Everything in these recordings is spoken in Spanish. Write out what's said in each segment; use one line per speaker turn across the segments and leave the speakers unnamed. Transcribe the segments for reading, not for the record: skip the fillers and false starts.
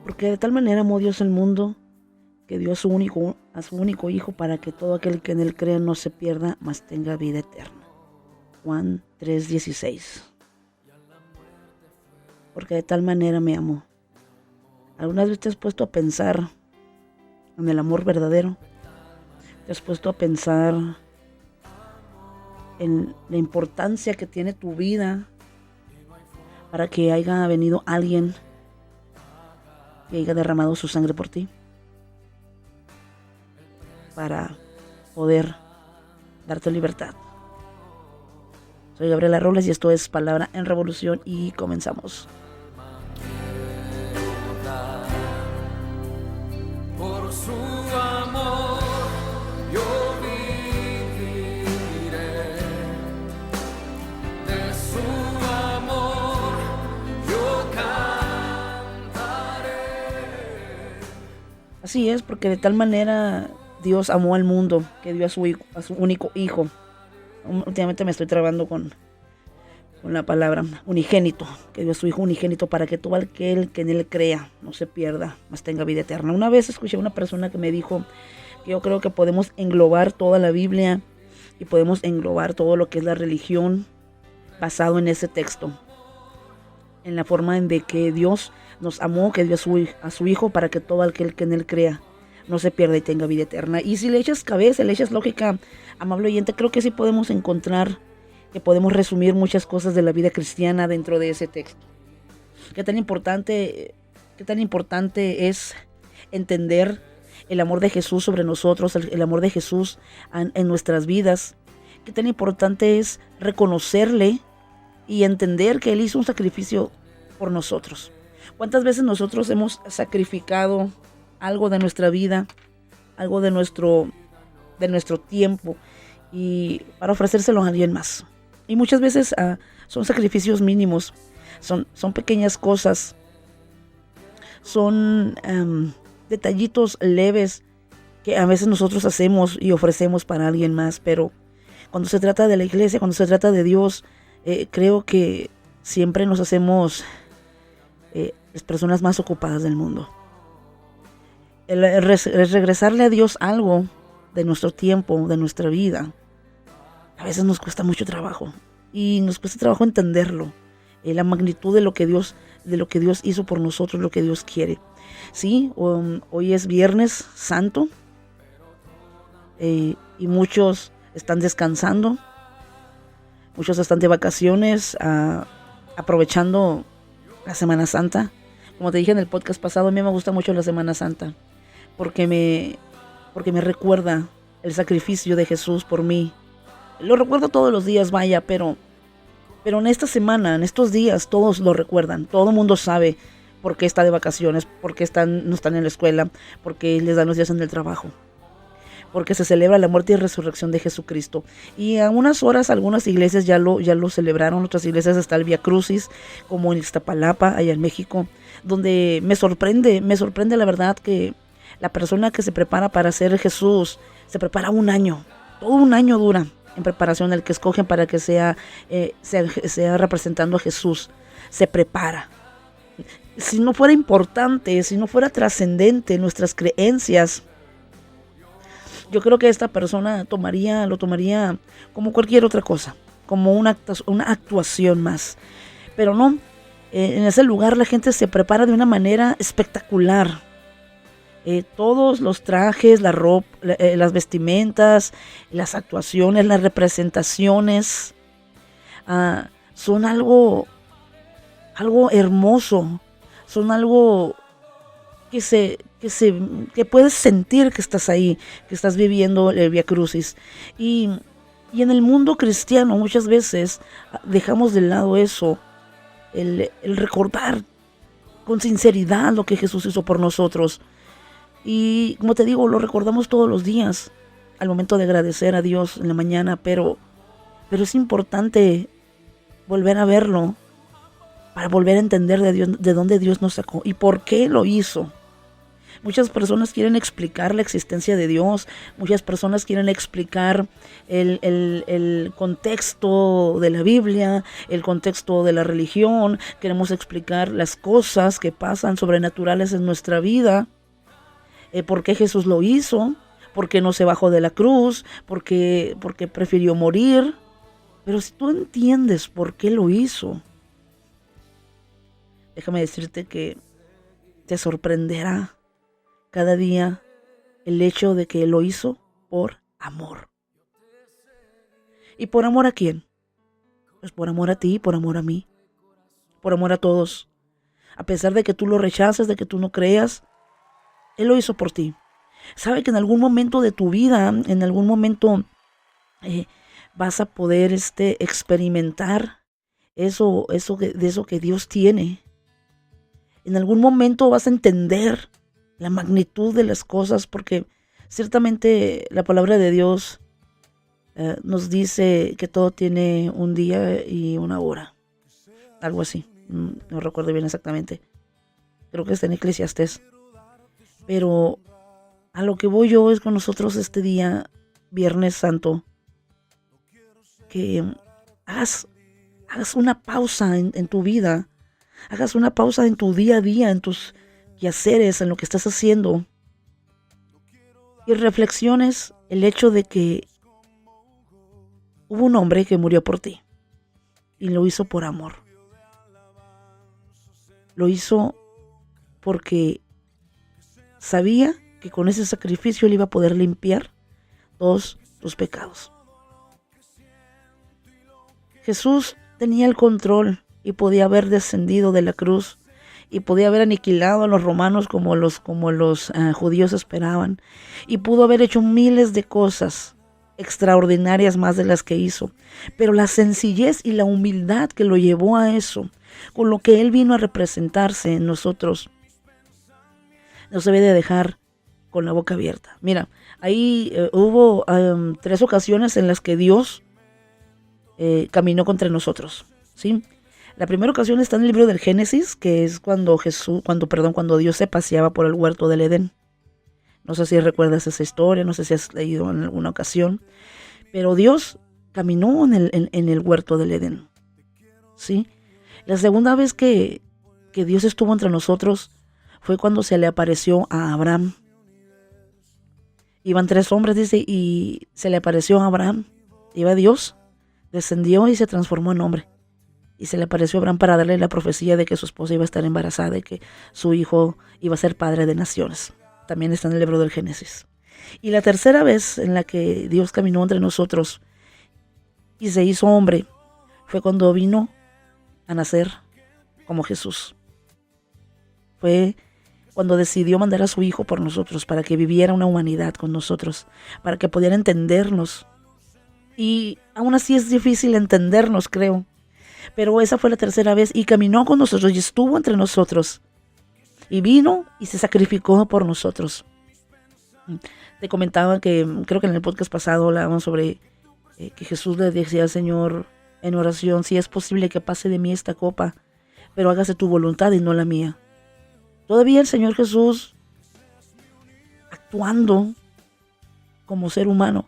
Porque de tal manera amó Dios el mundo que dio a su único Hijo para que todo aquel que en él crea no se pierda, mas tenga vida eterna. Juan 3:16. Porque de tal manera me amó. ¿Algunas veces te has puesto a pensar en el amor verdadero? ¿Te has puesto a pensar en la importancia que tiene tu vida para que haya venido alguien que haya derramado su sangre por ti? Para poder darte libertad. Soy Gabriela Robles y esto es Palabra en Revolución y comenzamos.
Por su amor yo viviré, de su amor yo cantaré.
Así es, porque de tal manera Dios amó al mundo que dio a su único Hijo. Últimamente me estoy trabando con la palabra unigénito, que dio a su Hijo unigénito para que todo aquel que en él crea no se pierda, mas tenga vida eterna. Una vez escuché a una persona que me dijo que yo creo que podemos englobar toda la Biblia y podemos englobar todo lo que es la religión basado en ese texto, en la forma en de que Dios nos amó, que dio a su Hijo para que todo aquel que en él crea no se pierda y tenga vida eterna. Y si le echas cabeza, le echas lógica, amable oyente, creo que sí podemos encontrar, que podemos resumir muchas cosas de la vida cristiana dentro de ese texto. Qué tan importante es entender el amor de Jesús sobre nosotros, el amor de Jesús en nuestras vidas. Qué tan importante es reconocerle y entender que Él hizo un sacrificio por nosotros. ¿Cuántas veces nosotros hemos sacrificado algo de nuestra vida, algo de nuestro tiempo, y para ofrecérselo a alguien más? Y muchas veces son sacrificios mínimos, son pequeñas cosas, son detallitos leves que a veces nosotros hacemos y ofrecemos para alguien más. Pero cuando se trata de la iglesia, cuando se trata de Dios, creo que siempre nos hacemos las personas más ocupadas del mundo. El regresarle a Dios algo de nuestro tiempo, de nuestra vida, a veces nos cuesta mucho trabajo y nos cuesta trabajo entenderlo, la magnitud de lo que Dios hizo por nosotros, lo que Dios quiere. Sí, hoy es Viernes Santo, y muchos están descansando, muchos están de vacaciones, aprovechando la Semana Santa. Como te dije en el podcast pasado, a mí me gusta mucho la Semana Santa porque me recuerda el sacrificio de Jesús por mí. Lo recuerdo todos los días, vaya, pero en esta semana, en estos días, todos lo recuerdan. Todo el mundo sabe por qué está de vacaciones, por qué no están en la escuela, por qué les dan los días en el trabajo, porque se celebra la muerte y resurrección de Jesucristo. Y a unas horas algunas iglesias ya lo celebraron, otras iglesias está el Vía Crucis, como en Iztapalapa, allá en México, donde me sorprende la verdad que la persona que se prepara para ser Jesús se prepara un año, todo un año dura en preparación. El que escogen para que sea representando a Jesús se prepara. Si no fuera importante, si no fuera trascendente nuestras creencias, yo creo que esta persona lo tomaría como cualquier otra cosa, como una actuación más. Pero no, en ese lugar la gente se prepara de una manera espectacular. Todos los trajes, la ropa, las vestimentas, las actuaciones, las representaciones, son algo hermoso, son algo que puedes sentir que estás ahí, que estás viviendo el Vía Crucis. Y en el mundo cristiano muchas veces dejamos de lado eso, el recordar con sinceridad lo que Jesús hizo por nosotros. Y como te digo, lo recordamos todos los días al momento de agradecer a Dios en la mañana, pero es importante volver a verlo para volver a entender de Dios, de dónde Dios nos sacó y por qué lo hizo. Muchas personas quieren explicar la existencia de Dios, muchas personas quieren explicar el contexto de la Biblia, el contexto de la religión, queremos explicar las cosas que pasan sobrenaturales en nuestra vida, por qué Jesús lo hizo, por qué no se bajó de la cruz, por qué prefirió morir. Pero si tú entiendes por qué lo hizo, déjame decirte que te sorprenderá cada día el hecho de que lo hizo por amor. ¿Y por amor a quién? Pues por amor a ti, por amor a mí, por amor a todos. A pesar de que tú lo rechaces, de que tú no creas, Él lo hizo por ti. Sabe que en algún momento de tu vida, en algún momento vas a poder experimentar de eso que Dios tiene. En algún momento vas a entender la magnitud de las cosas, porque ciertamente la palabra de Dios nos dice que todo tiene un día y una hora. Algo así. No recuerdo bien exactamente. Creo que está en Eclesiastés. Pero a lo que voy yo es con nosotros este día, Viernes Santo, que hagas una pausa en tu vida, hagas una pausa en tu día a día, en tus quehaceres, en lo que estás haciendo, y reflexiones el hecho de que hubo un hombre que murió por ti y lo hizo por amor. Lo hizo porque sabía que con ese sacrificio él iba a poder limpiar todos tus pecados. Jesús tenía el control y podía haber descendido de la cruz y podía haber aniquilado a los romanos como los judíos esperaban, y pudo haber hecho miles de cosas extraordinarias más de las que hizo, pero la sencillez y la humildad que lo llevó a eso, con lo que Él vino a representarse en nosotros, nos debe de dejar con la boca abierta. Mira, ahí hubo 3 ocasiones en las que Dios caminó contra nosotros, ¿sí? La primera ocasión está en el libro del Génesis, que es cuando Dios se paseaba por el huerto del Edén. No sé si recuerdas esa historia, no sé si has leído en alguna ocasión, pero Dios caminó en el huerto del Edén, ¿sí? La segunda vez que Dios estuvo entre nosotros fue cuando se le apareció a Abraham. Iban 3 hombres, dice, y se le apareció a Abraham. Iba Dios, descendió y se transformó en hombre. Y se le apareció a Abraham para darle la profecía de que su esposa iba a estar embarazada y que su hijo iba a ser padre de naciones. También está en el libro del Génesis. Y la tercera vez en la que Dios caminó entre nosotros y se hizo hombre fue cuando vino a nacer como Jesús. Fue cuando decidió mandar a su hijo por nosotros para que viviera una humanidad con nosotros, para que pudiera entendernos. Y aún así es difícil entendernos, creo. Pero esa fue la tercera vez y caminó con nosotros y estuvo entre nosotros. Y vino y se sacrificó por nosotros. Te comentaba que, creo que en el podcast pasado hablábamos sobre que Jesús le decía al Señor en oración: si es posible que pase de mí esta copa, pero hágase tu voluntad y no la mía. Todavía el Señor Jesús actuando como ser humano,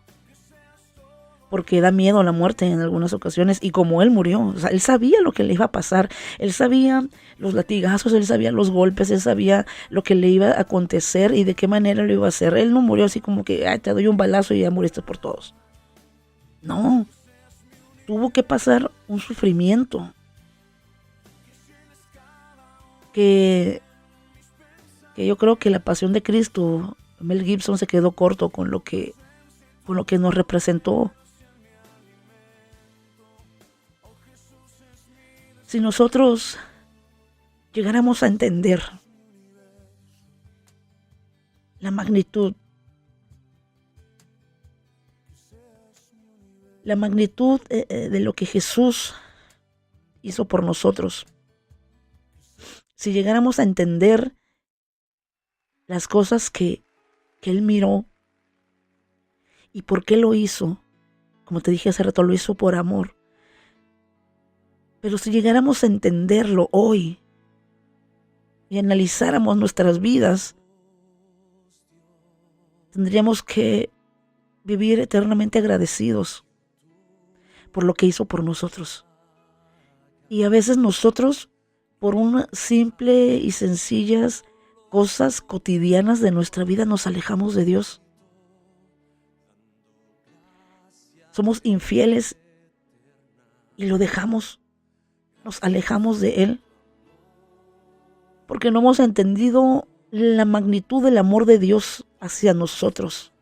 porque da miedo a la muerte en algunas ocasiones, y como Él murió, o sea, Él sabía lo que le iba a pasar, Él sabía los latigazos, Él sabía los golpes, Él sabía lo que le iba a acontecer y de qué manera lo iba a hacer. Él no murió así como que te doy un balazo y ya muriste por todos. No, tuvo que pasar un sufrimiento que yo creo que la pasión de Cristo, Mel Gibson se quedó corto con lo que nos representó. Si nosotros llegáramos a entender la magnitud de lo que Jesús hizo por nosotros, si llegáramos a entender las cosas que Él miró y por qué lo hizo, como te dije hace rato, lo hizo por amor. Pero si llegáramos a entenderlo hoy y analizáramos nuestras vidas, tendríamos que vivir eternamente agradecidos por lo que hizo por nosotros. Y a veces nosotros, por unas simple y sencillas cosas cotidianas de nuestra vida, nos alejamos de Dios. Somos infieles y lo dejamos. Nos alejamos de Él porque no hemos entendido la magnitud del amor de Dios hacia nosotros.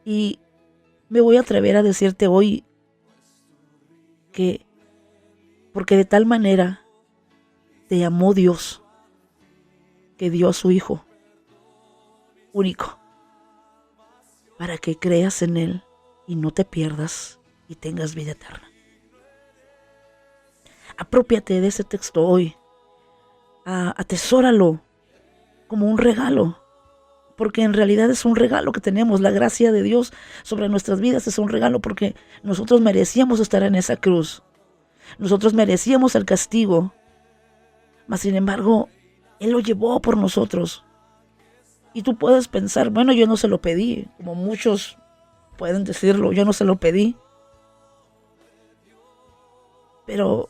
Y me voy a atrever a decirte hoy que porque de tal manera te amó Dios que dio a su Hijo único para que creas en Él y no te pierdas y tengas vida eterna. Aprópiate de ese texto hoy. Atesóralo como un regalo, porque en realidad es un regalo que tenemos. La gracia de Dios sobre nuestras vidas es un regalo porque nosotros merecíamos estar en esa cruz. Nosotros merecíamos el castigo, mas sin embargo, Él lo llevó por nosotros. Y tú puedes pensar, bueno, yo no se lo pedí, como muchos pueden decirlo, yo no se lo pedí. Pero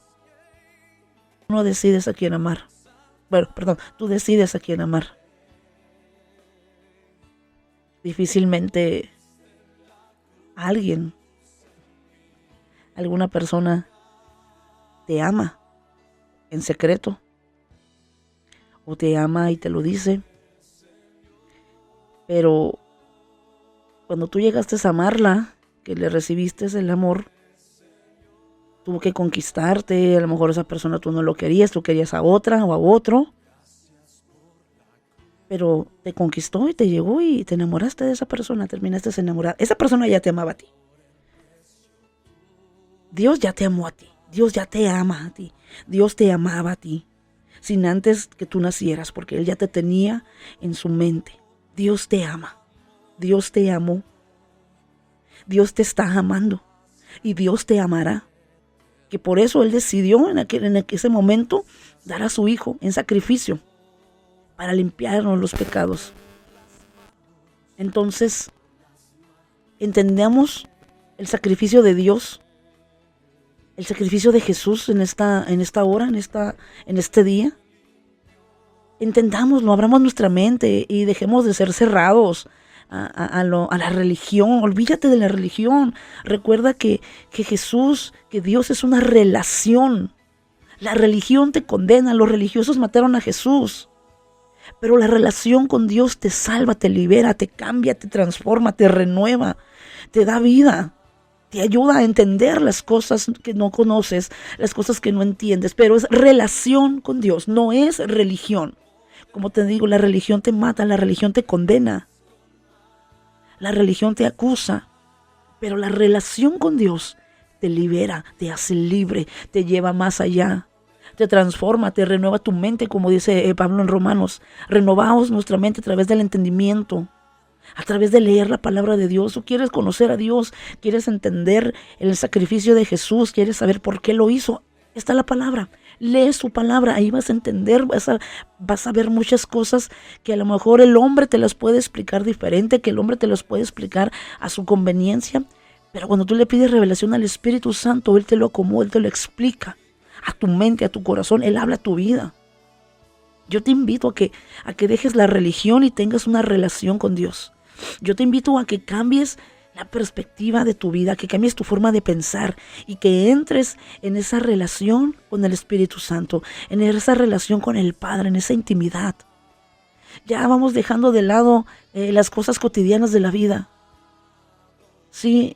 no decides a quién amar. Bueno, perdón, tú decides a quién amar. Difícilmente alguna persona te ama en secreto o te ama y te lo dice. Pero cuando tú llegaste a amarla, que le recibiste el amor, tuvo que conquistarte. A lo mejor esa persona tú no lo querías, tú querías a otra o a otro. Pero te conquistó y te llegó y te enamoraste de esa persona, terminaste enamorada. Esa persona ya te amaba a ti. Dios ya te amó a ti. Dios ya te ama a ti. Dios te amaba a ti, sin antes que tú nacieras, porque Él ya te tenía en su mente. Dios te ama. Dios te amó. Dios te está amando. Y Dios te amará. Que por eso Él decidió en ese momento dar a su Hijo en sacrificio para limpiarnos los pecados. Entonces, entendamos el sacrificio de Dios, el sacrificio de Jesús en esta hora, en este día. Entendámoslo, abramos nuestra mente y dejemos de ser cerrados a la religión. Olvídate de la religión. Recuerda que Jesús, que Dios es una relación. La religión te condena, los religiosos mataron a Jesús. Pero la relación con Dios te salva, te libera, te cambia, te transforma, te renueva, te da vida. Te ayuda a entender las cosas que no conoces, las cosas que no entiendes. Pero es relación con Dios, no es religión. Como te digo, la religión te mata, la religión te condena. La religión te acusa, pero la relación con Dios te libera, te hace libre, te lleva más allá, te transforma, te renueva tu mente, como dice Pablo en Romanos. Renovaos nuestra mente a través del entendimiento, a través de leer la palabra de Dios. Tú quieres conocer a Dios, quieres entender el sacrificio de Jesús, quieres saber por qué lo hizo. Está la palabra. Lee su palabra, ahí vas a entender, vas a ver muchas cosas que a lo mejor el hombre te las puede explicar diferente, que el hombre te las puede explicar a su conveniencia. Pero cuando tú le pides revelación al Espíritu Santo, Él te lo acomoda, Él te lo explica a tu mente, a tu corazón. Él habla a tu vida. Yo te invito a que dejes la religión y tengas una relación con Dios. Yo te invito a que cambies la perspectiva de tu vida, que cambies tu forma de pensar y que entres en esa relación con el Espíritu Santo, en esa relación con el Padre, en esa intimidad. Ya vamos dejando de lado las cosas cotidianas de la vida. Sí,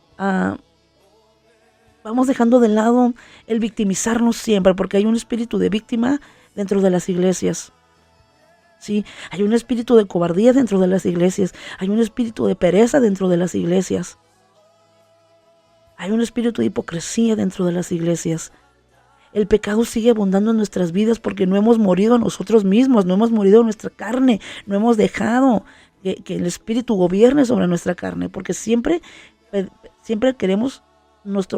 vamos dejando de lado el victimizarnos siempre, porque hay un espíritu de víctima dentro de las iglesias. Sí, hay un espíritu de cobardía dentro de las iglesias. Hay un espíritu de pereza dentro de las iglesias. Hay un espíritu de hipocresía dentro de las iglesias. El pecado sigue abundando en nuestras vidas porque no hemos morido a nosotros mismos, no hemos morido a nuestra carne, no hemos dejado que el espíritu gobierne sobre nuestra carne, porque siempre queremos,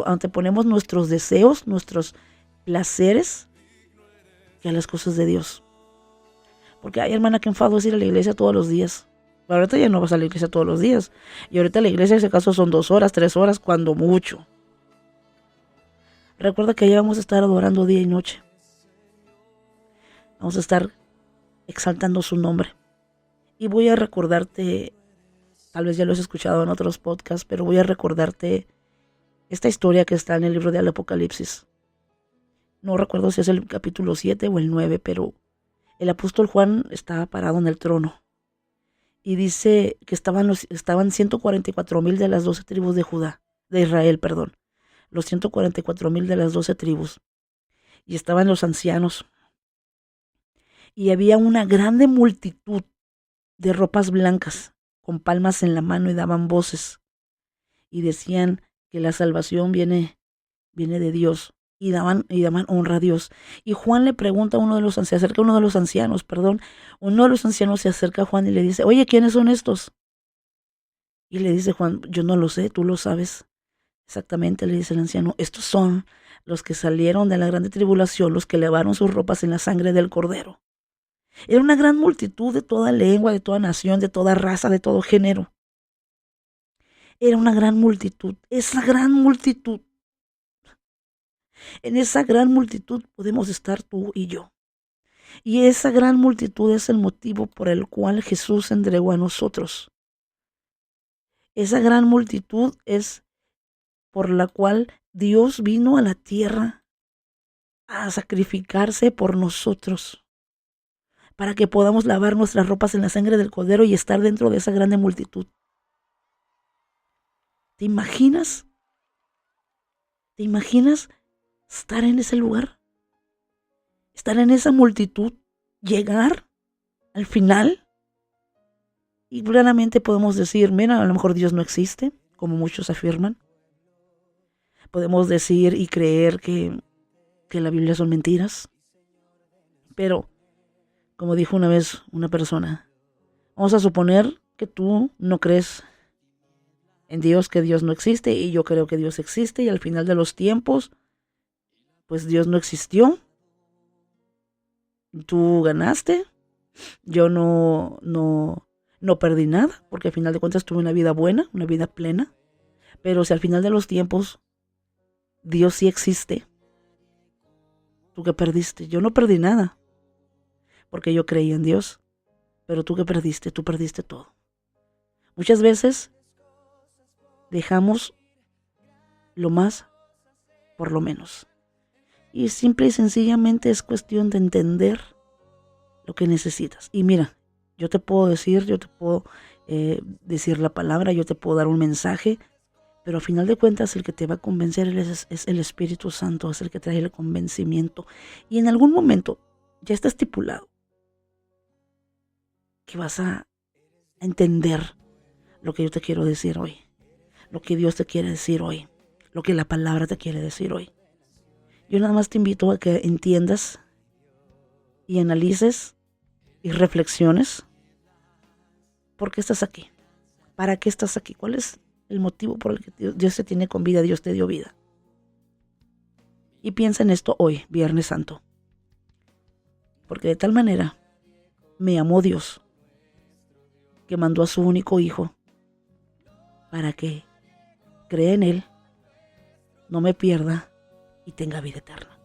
anteponemos nuestros deseos, nuestros placeres, que a las cosas de Dios. Porque hay, hermana, que enfado es ir a la iglesia todos los días. Ahorita ya no vas a la iglesia todos los días. Y ahorita la iglesia, en ese caso, son 2 horas, 3 horas, cuando mucho. Recuerda que allá vamos a estar adorando día y noche. Vamos a estar exaltando su nombre. Y voy a recordarte, tal vez ya lo has escuchado en otros podcasts, pero voy a recordarte esta historia que está en el libro del Apocalipsis. No recuerdo si es el capítulo 7 o el 9, pero el apóstol Juan estaba parado en el trono. Y dice que estaban 144,000 de las 12 tribus de Israel, perdón. Los 144,000 de las 12 tribus. Y estaban los ancianos. Y había una grande multitud de ropas blancas, con palmas en la mano, y daban voces. Y decían que la salvación viene de Dios. Y daban honra a Dios. Y Juan le pregunta a uno de los ancianos, se acerca a uno de los ancianos, perdón. Uno de los ancianos se acerca a Juan y le dice, oye, ¿quiénes son estos? Y le dice Juan, yo no lo sé, tú lo sabes. Exactamente, le dice el anciano, estos son los que salieron de la grande tribulación, los que lavaron sus ropas en la sangre del Cordero. Era una gran multitud de toda lengua, de toda nación, de toda raza, de todo género. Era una gran multitud, esa gran multitud. En esa gran multitud podemos estar tú y yo. Y esa gran multitud es el motivo por el cual Jesús se entregó a nosotros. Esa gran multitud es por la cual Dios vino a la tierra a sacrificarse por nosotros, para que podamos lavar nuestras ropas en la sangre del Cordero y estar dentro de esa grande multitud. ¿Te imaginas? ¿Te imaginas estar en ese lugar? Estar en esa multitud, llegar al final. Y claramente podemos decir, mira, a lo mejor Dios no existe, como muchos afirman. Podemos decir y creer que la Biblia son mentiras. Pero, como dijo una vez una persona, vamos a suponer que tú no crees en Dios, que Dios no existe, y yo creo que Dios existe, y al final de los tiempos, pues Dios no existió. Tú ganaste, yo no perdí nada, porque al final de cuentas tuve una vida buena, una vida plena. Pero si al final de los tiempos Dios sí existe, ¿tú qué perdiste? Yo no perdí nada, porque yo creí en Dios. Pero tú qué perdiste, tú perdiste todo. Muchas veces dejamos lo más por lo menos. Y simple y sencillamente es cuestión de entender lo que necesitas. Y mira, yo te puedo decir, decir la palabra, yo te puedo dar un mensaje, pero al final de cuentas el que te va a convencer es el Espíritu Santo, es el que trae el convencimiento. Y en algún momento ya está estipulado que vas a entender lo que yo te quiero decir hoy, lo que Dios te quiere decir hoy, lo que la palabra te quiere decir hoy. Yo nada más te invito a que entiendas y analices y reflexiones por qué estás aquí, para qué estás aquí, cuál es el motivo por el que Dios te tiene con vida, Dios te dio vida. Y piensa en esto hoy, Viernes Santo, porque de tal manera me amó Dios, que mandó a su único Hijo para que crea en Él, no me pierda y tenga vida eterna.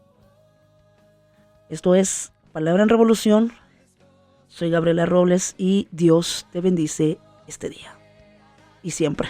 Esto es Palabra en Revolución. Soy Gabriela Robles y Dios te bendice este día y siempre.